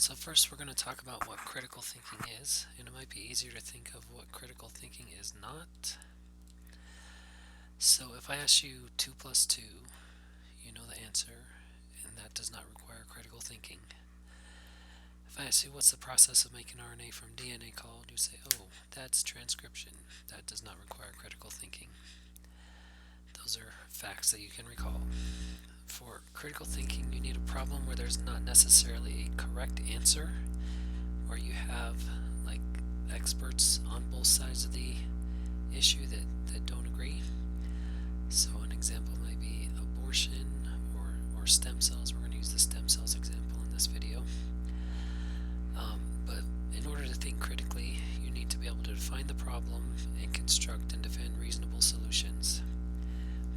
So first we're going to talk about what critical thinking is, and it might be easier to think of what critical thinking is not. So if I ask you 2 plus 2, you know the answer, and that does not require critical thinking. If I ask you what's the process of making RNA from DNA called, you say, oh, that's transcription. That does not require critical thinking. Those are facts that you can recall. For critical thinking, you need a problem where there's not necessarily a correct answer, where you have like experts on both sides of the issue that don't agree. So an example might be abortion or stem cells. We're going to use the stem cells example in this video. But in order to think critically, you need to be able to define the problem and construct and defend reasonable solutions.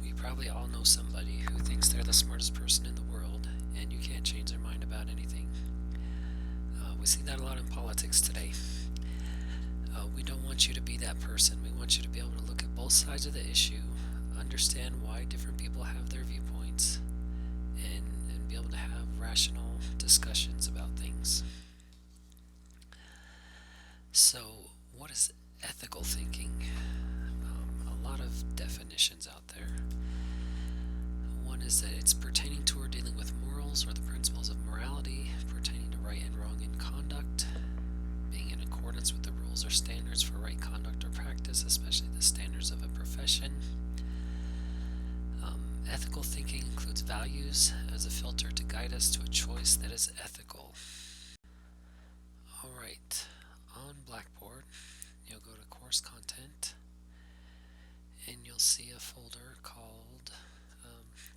We probably all know somebody who thinks they're the smartest person in the world, and you can't change their mind about anything. We see that a lot in politics today. We don't want you to be that person. We want you to be able to look at both sides of the issue, understand why different people have their viewpoints, and be able to have rational discussions about things. So, what is ethical thinking? A lot of definitions out there. One is that it's pertaining to or dealing with morals or the principles of morality, pertaining to right and wrong in conduct, being in accordance with the rules or standards for right conduct or practice, especially the standards of a profession. Ethical thinking includes values as a filter to guide us to a choice that is ethical. Alright, on Blackboard, you'll go to Course Content, and you'll see a folder called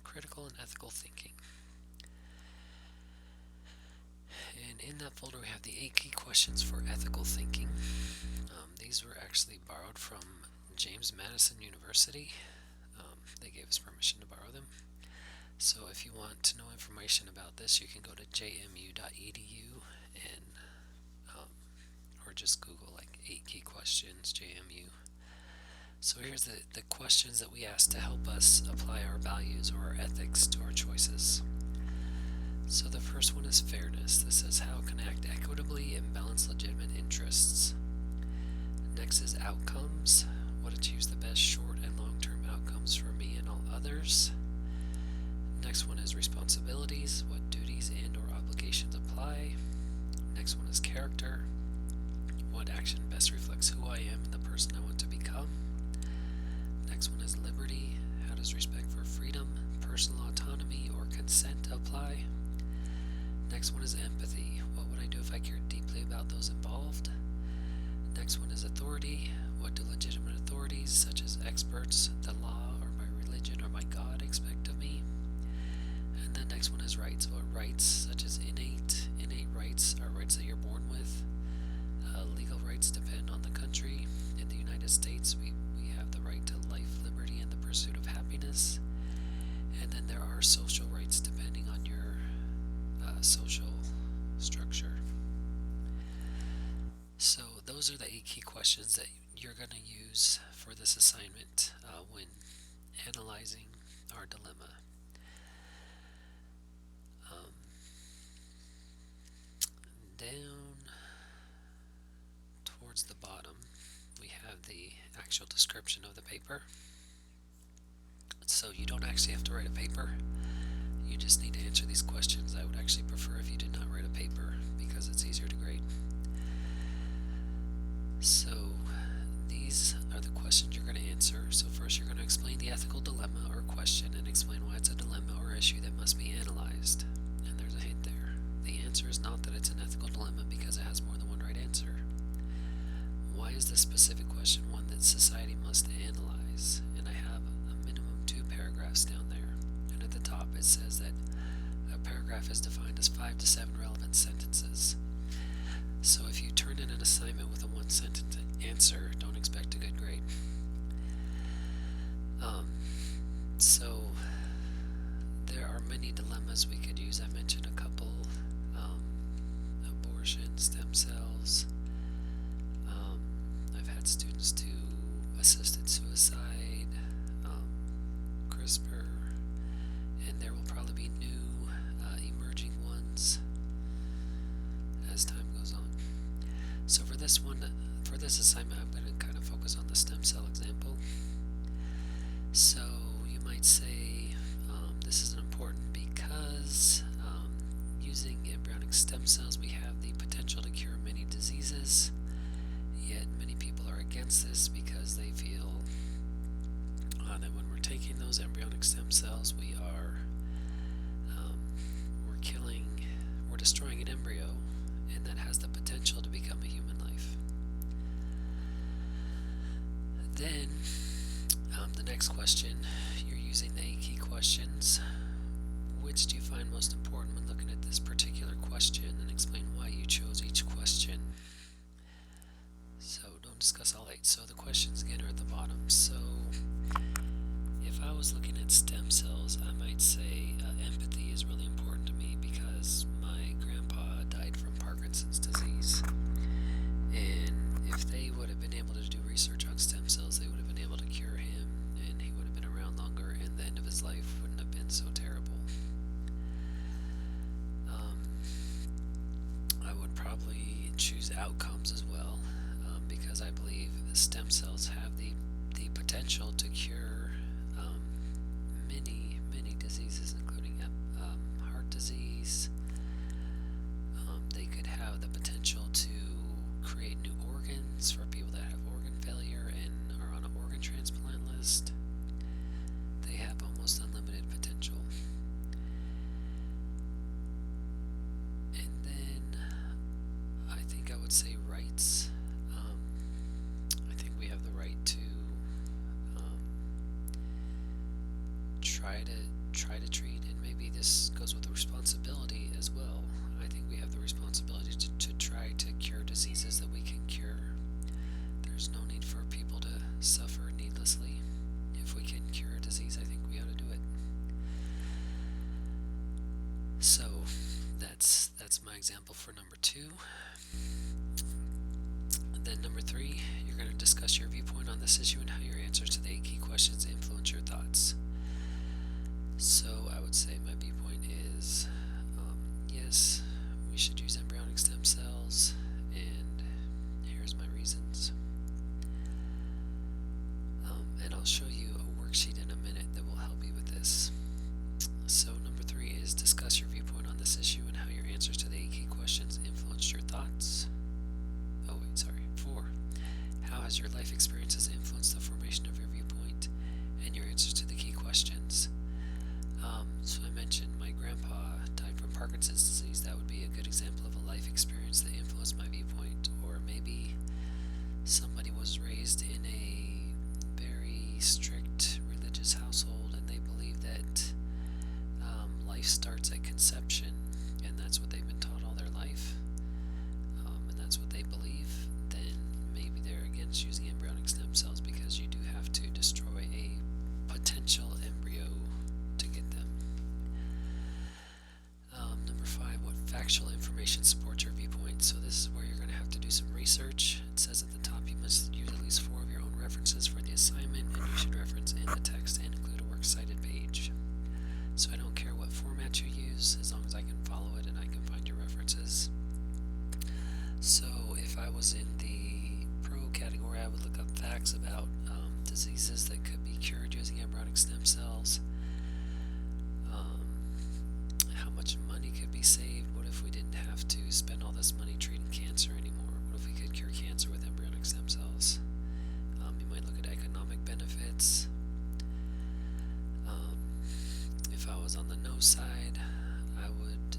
Critical and Ethical Thinking. And in that folder we have the 8 key questions for ethical thinking. These were actually borrowed from James Madison University. They gave us permission to borrow them. So if you want to know information about this, you can go to jmu.edu and or just Google like 8 key questions JMU. So here's the questions that we ask to help us apply our values or our ethics to our choices. So the first one is fairness. This says how can I act equitably and balance legitimate interests. Next is outcomes. What achieves the best short and long-term outcomes for me and all others. Next one is responsibilities. What duties and or obligations apply. Next one is character. What action best reflects who I am and the person I want to become. Next one is liberty. How does respect for freedom, personal autonomy, or consent apply? Next one is empathy. What would I do if I cared deeply about those involved? Next one is authority. What do legitimate authorities, such as experts, the law, or my religion, or my God, expect of me? And then next one is rights. What rights, such as innate rights, are rights that you're born with. Legal rights depend on the country. In the United States, we have the right to life, liberty, and the pursuit of happiness. And then there are social rights depending on your social structure. So those are the 8 key questions that you're going to use for this assignment when analyzing our dilemma. Down towards the bottom, we have the actual description of the paper. So you don't actually have to write a paper. You just need to answer these questions. I would actually prefer if you did not write a paper because it's easier to grade. So these are the questions you're going to answer. So first you're going to explain the ethical dilemma or question and explain why it's a dilemma or issue that must be analyzed. And there's a hint there. The answer is not that it's an ethical dilemma because it has more than one right answer. Why is this specific question one that society must analyze? And I have a minimum 2 paragraphs down there. And at the top it says that a paragraph is defined as 5 to 7 relevant sentences. So if you turn in an assignment with a 1-sentence answer, don't expect a good grade. So there are many dilemmas we could use. I mentioned a couple. Abortion, stem cells. I've had students do assisted suicide, CRISPR, and there will probably be new emerging ones So for this assignment, I'm going to kind of focus on the stem cell example. So you might say this is important because using embryonic stem cells, we have the potential to cure many diseases. Yet many people are against this because they feel that when we're taking those embryonic stem cells, we're destroying an embryo, and that has the potential to become a human life. Then, the next question, you're using the 8 key questions. Which do you find most important when looking at this particular question, and explain why you chose each question. So don't discuss all 8. So the questions again are at the bottom. So if I was looking at stem cells, I might say empathy is really important to me because my grandpa died from Parkinson's disease. And if they would have been able to do research on stem cells, they would have been able to cure him, and he would have been around longer, and the end of his life wouldn't have been so terrible. I would probably choose outcomes as well, because I believe stem cells have the potential to cure many diseases, including heart disease. They could have the potential to create new organs for people that have organ failure and are on an organ transplant list. They have almost unlimited potential. And then I think I would say rights. I think we have the right to try to treat, and maybe this goes with the responsibility as well. I think we have the responsibility to try to cure diseases that we can cure. There's no need for people to suffer needlessly. If we can cure a disease, I think we ought to do it. So that's my example for number 2. And then number 3, you're going to discuss your viewpoint on this issue and how your answers to the 8 key questions influence your thoughts. So I would say my viewpoint is yes, we should use embryonic stem cells, and here's my reasons. And I'll show you a worksheet in a minute that will help you with this. So number 3 is discuss your viewpoint on this issue and how your answers to the 8 key questions influenced your thoughts. 4. How has your life experiences influenced the formation of your viewpoint and your answers to the key questions? So I mentioned my grandpa died from Parkinson's disease. That would be a good example of a life experience that influenced my viewpoint. Or maybe somebody was raised in a very strict religious household, and they believe that life starts at conception, and that's what they've been taught all their life, and that's what they believe. Then maybe they're against using embryonic stem cells, because you do have to destroy a potential embryo to get them. Number 5, what factual information supports your viewpoint? So this is where you're going to have to do some research. It says at the top you must use at least 4 of your own references for the assignment, and you should reference in the text and include a works cited page. So I don't care what format you use, as long as I can follow it and I can find your references. So if I was in the pro category, I would look up facts about diseases that could be cured using embryonic stem cells. How much money could be saved? What if we didn't have to spend all this money treating cancer anymore? What if we could cure cancer with embryonic stem cells? You might look at economic benefits. If I was on the no side, I would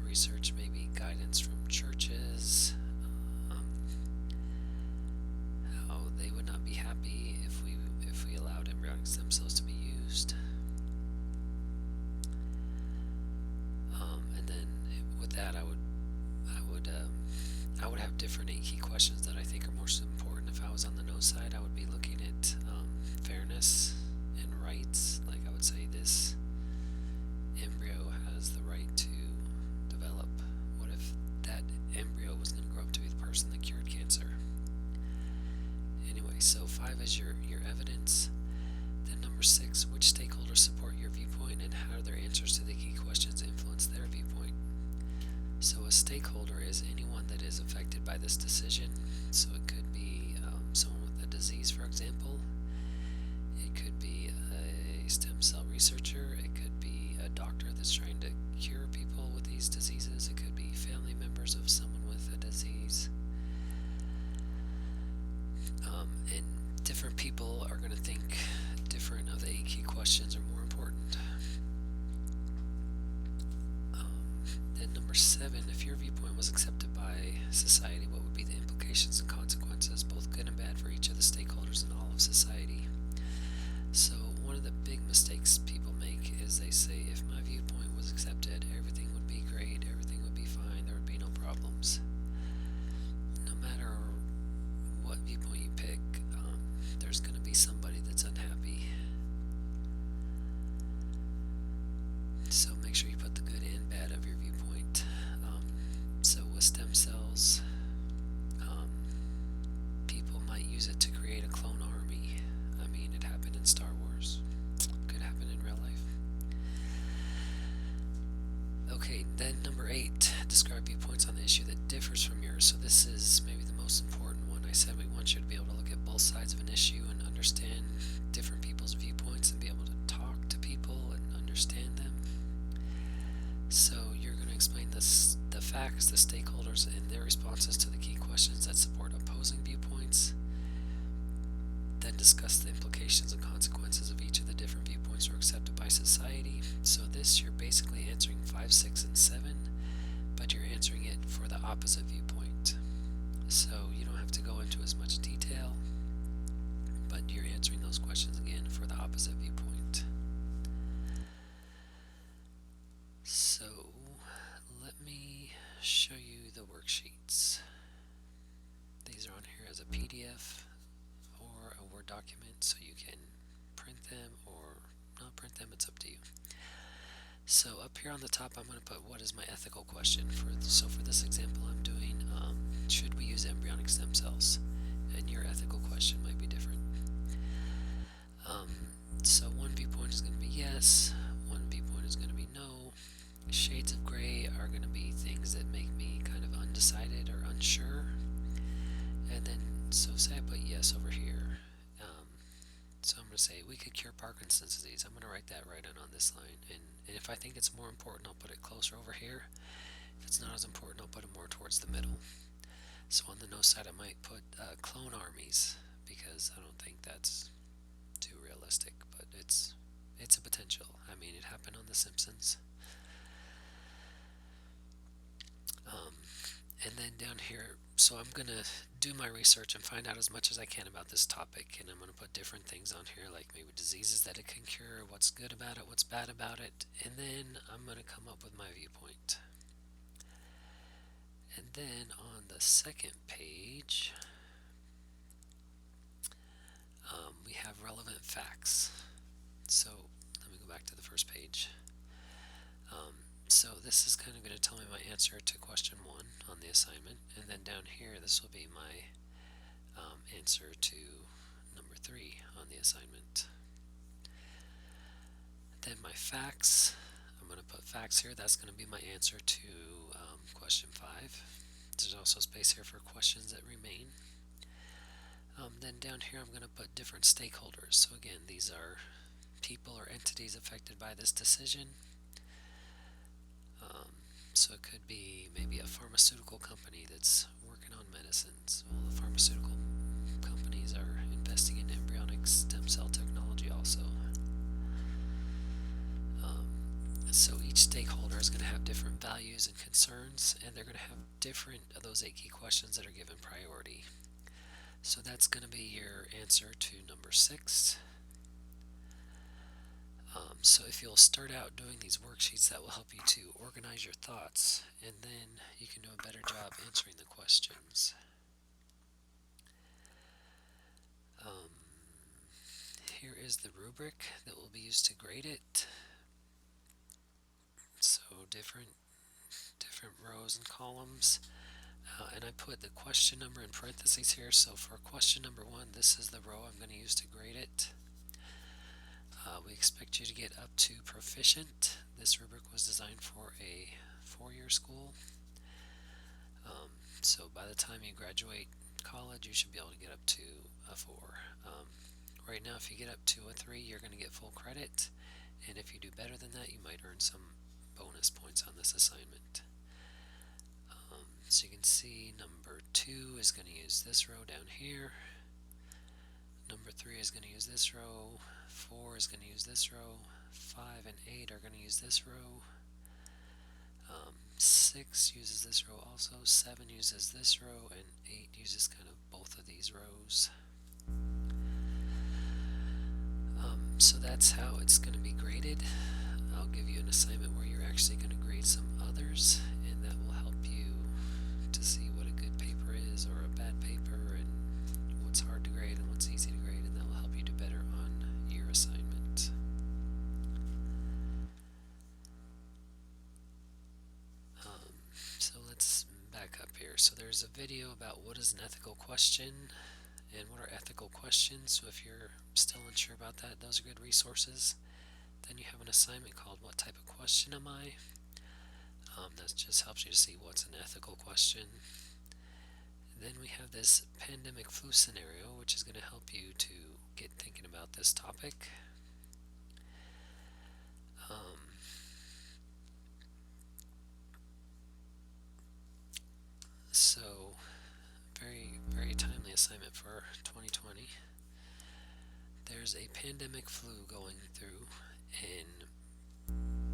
research maybe guidance from churches, how they would not be happy if we allowed embryonic stem cells to be used. And then with that, I would have different 8 key questions that I think are most important. If I was on the no side, I would be looking at fairness and rights. Like I would say, this embryo has the right to develop. What if that embryo was going to grow up to be the person that cured cancer? Anyway, so 5 is your evidence. Then number 6, which stakeholders support your viewpoint, and how do their answers to the key questions influence their viewpoint? So a stakeholder is anyone that is affected by this decision. So it could be someone with a disease, for example. It could be a stem cell researcher. It could be a doctor that's trying to cure people with these diseases. It could be family members of someone with a disease. And different people are going to think different of the 8 key questions are more important. Then number 7, if your viewpoint was accepted by society, what would be the implications and consequences, both good and bad, for each of the stakeholders in all of society? So one of the big mistakes people make is they say, if my viewpoint was accepted, everything would be great, everything would be fine, there would be no problems. No matter what viewpoint you pick, there's going to be somebody that's unhappy. So make sure you put the good and bad of your viewpoint. So with stem cells, people might use it to create a clone army. I mean, it happened in Star Wars. Could happen in real life. Okay, then number 8, describe viewpoints on the issue that differs from yours. So this is maybe the most important one. I said we want you to be able to look at both sides of an issue and understand different people's viewpoints and be able to talk to people and understand them. So you're going to explain the facts, the stakeholders, and their responses to the key questions that support opposing viewpoints. Then discuss the implications and consequences of each of the different viewpoints were accepted by society. So this, you're basically answering 5, 6, and 7, but you're answering it for the opposite viewpoint. So you don't have to go into as much detail, but you're answering those questions again for the opposite viewpoint. So let me show you the worksheets. These are on here as a PDF or a Word document, so you can print them or not print them, it's up to you. So up here on the top, I'm going to put what is my ethical question. So for this example, I'm doing should we use embryonic stem cells? And your ethical question might be different. So one viewpoint is going to be yes, one viewpoint is going to be no. Shades of gray are going to be things that make me kind of undecided or unsure. And then, so say I put yes over here. So I'm going to say we could cure Parkinson's disease. I'm going to write that right on this line. And if I think it's more important, I'll put it closer over here. If it's not as important, I'll put it more towards the middle. So on the no side, I might put clone armies, because I don't think that's too realistic, but it's a potential. I mean, it happened on The Simpsons. And then down here, so I'm going to do my research and find out as much as I can about this topic, and I'm going to put different things on here, like maybe diseases that it can cure, what's good about it, what's bad about it, and then I'm going to come up with my viewpoint. And then on the second page, we have relevant facts. So let me go back to the first page. So this is kind of going to tell me my answer to question 1 on the assignment, and then down here this will be my answer to number 3 on the assignment. Then my facts, I'm going to put facts here. That's going to be my answer to question 5. There's also space here for questions that remain. Then down here I'm going to put different stakeholders. So again, these are people or entities affected by this decision. So it could be maybe a pharmaceutical company that's working on medicines. Well, the pharmaceutical companies are investing in embryonic stem cell technology also. So each stakeholder is going to have different values and concerns, and they're going to have different of those 8 key questions that are given priority. So that's going to be your answer to number 6. So if you'll start out doing these worksheets, that will help you to organize your thoughts, and then you can do a better job answering the questions. Here is the rubric that will be used to grade it. So different rows and columns. And I put the question number in parentheses here. So for question number 1, this is the row I'm going to use to grade it. We expect you to get up to proficient. This rubric was designed for a 4-year school. So by the time you graduate college, you should be able to get up to a 4. Um, right now, if you get up to a 3, you're going to get full credit, and if you do better than that, you might earn some bonus points on this assignment. So you can see number 2 is going to use this row down here. Number 3 is going to use this row. 4 is going to use this row. 5 and 8 are going to use this row. 6 uses this row also. 7 uses this row, and 8 uses kind of both of these rows. So that's how it's going to be graded. I'll give you an assignment where you're actually going to grade some others, and that will help you to see what a good paper is or a bad paper, and what's hard to grade and what's easy to grade, and that will help you do better on your assignment. So let's back up here. So there's a video about what is an ethical question and what are ethical questions. So if you're still unsure about that, those are good resources. Then you have an assignment called What Type of Question Am I? That just helps you to see what's an ethical question. Then we have this pandemic flu scenario, which is going to help you to get thinking about this topic. So very timely assignment for 2020. There's a pandemic flu going through, and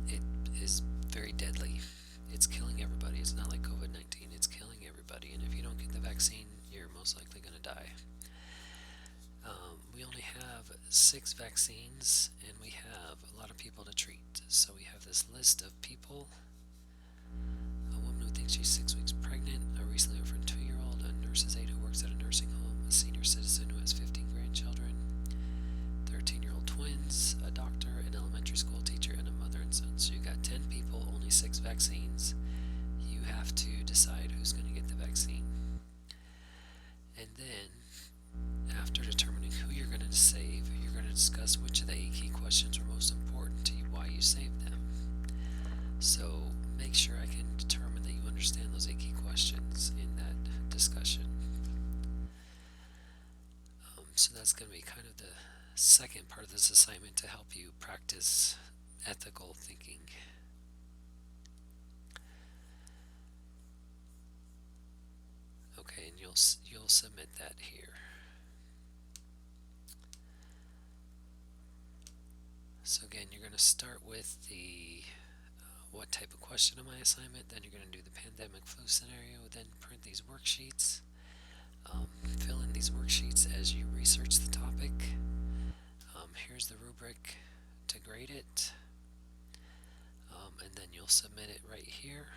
it is very deadly. It's killing everybody. It's not like COVID-19. It's killing everybody, and if you don't get the vaccine, you're most likely going to die. We only have 6 vaccines, and we have a lot of people to treat. So we have this list of people: a woman who thinks she's 6 weeks pregnant, a recently orphaned 2-year-old, a nurse's aide who works at a nursing home, a senior citizen who has 15 grandchildren, 13-year-old twins, a doctor, an elementary school teacher, and a mother and son. So you got 10 people, only 6 vaccines. You have to decide who's going to get the vaccine. And then, after determining who you're going to save, you're going to discuss which of the 8 key questions are most important to you, why you saved them. So make sure I can determine that you understand those 8 key questions in that discussion. So that's going to be kind of the second part of this assignment to help you practice ethical thinking. Okay, and you'll submit that here. So again, you're going to start with the what type of question am I assignment, then you're going to do the pandemic flu scenario, then print these worksheets. Fill in these worksheets as you research the topic. Here's the rubric to grade it, and then you'll submit it right here.